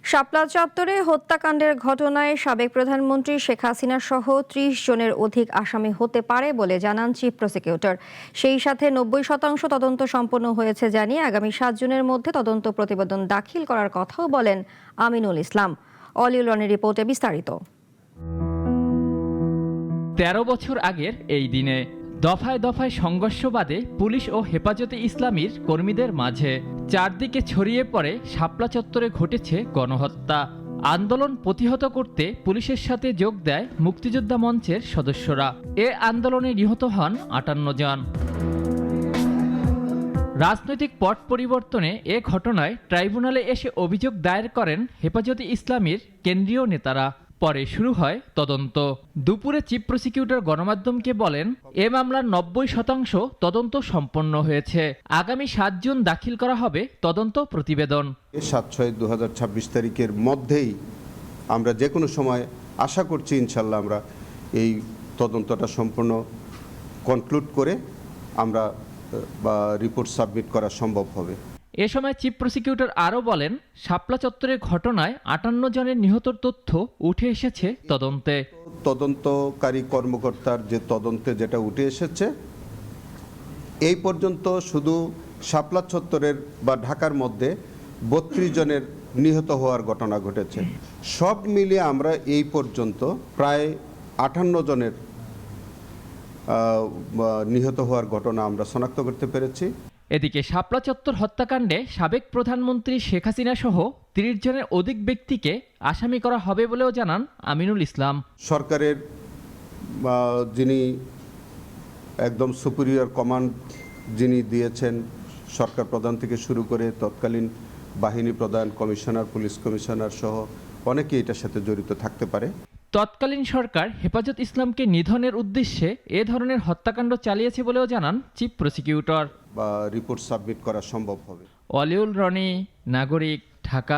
শাপলা চত্বরে হত্যাকাণ্ডের ঘটনায় সাবেক প্রধানমন্ত্রী শেখ হাসিনা সহ ৩০ জনের অধিক আসামি হতে পারে বলে জানান চিফ প্রসিকিউটর। সেই সাথে ৯০% তদন্ত সম্পন্ন হয়েছে জানিয়ে আগামী ৭ জুনের মধ্যে তদন্ত প্রতিবেদন দাখিল করার কথাও বলেন আমিনুল ইসলাম। অলিউল রনির রিপোর্টে বিস্তারিত। ১৩ বছর আগের এই দিনে দফায় দফায় সংঘর্ষ বাধে পুলিশ ও হেফাজতে ইসলামীর কর্মীদের মাঝে। চারদিকে ছড়িয়ে পড়ে শাপলা চত্বরে ঘটেছে গণহত্যা। আন্দোলন প্রতিহত করতে পুলিশের সাথে যোগ দেয় মুক্তিযোদ্ধা মঞ্চের সদস্যরা। এ আন্দোলনে নিহত হন ৫৮ জন। রাজনৈতিক পট পরিবর্তনে এ ঘটনায় ট্রাইব্যুনালে এসে অভিযোগ দায়ের করেন হেফাজতে ইসলামীর কেন্দ্রীয় নেতারা। পরে শুরু হয় তদন্ত। দুপুরে চিফ প্রসিকিউটর গণমাধ্যমকে বলেন, এ মামলার ৯০% তদন্ত সম্পন্ন হয়েছে। আগামী ৭ জুন দাখিল করা হবে তদন্ত প্রতিবেদন। ৭/৬/২০২৬ তারিখের মধ্যেই আমরা যে কোনো সময় আশা করছি ইনশাল্লাহ আমরা এই তদন্তটা সম্পূর্ণ কনক্লুড করে আমরা রিপোর্ট সাবমিট করা সম্ভব হবে। এ সময় চিফ প্রসিকিউটর আরও বলেন, শাপলা চত্বরের ঘটনায় ৫৮ জনের নিহতর তথ্য উঠে এসেছে তদন্তে। তদন্তকারী কর্মকর্তার যে তদন্তে যেটা উঠে এসেছে, এই পর্যন্ত শুধু শাপলা চত্বরের বা ঢাকার মধ্যে ৩২ জনের নিহত হওয়ার ঘটনা ঘটেছে। সব মিলিয়ে আমরা এই পর্যন্ত প্রায় ৫৮ জনের নিহত হওয়ার ঘটনা আমরা শনাক্ত করতে পেরেছি। এদিকে শাপলা চত্বর হত্যাকাণ্ডে সাবেক প্রধানমন্ত্রী শেখ হাসিনা সহ ৩০ জনের অধিক ব্যক্তিকে আসামি করা হবে বলেও জানান আমিনুল ইসলাম। সরকারের যিনি একদম সুপিরিয়র কমান্ড যিনি দিয়েছেন, সরকার প্রধান থেকে শুরু করে তৎকালীন বাহিনী প্রধান, কমিশনার, পুলিশ কমিশনার সহ অনেকে এটার সাথে জড়িত থাকতে পারে। তৎকালীন সরকার হেফাজত ইসলামকে নিধনের উদ্দেশ্যে এ ধরনের হত্যাকাণ্ড চালিয়েছে বলেও জানান চিফ প্রসিকিউটর। রিপোর্ট সাবমিট করা সম্ভব হবে। অলিউল রনি, নাগরিক, ঢাকা।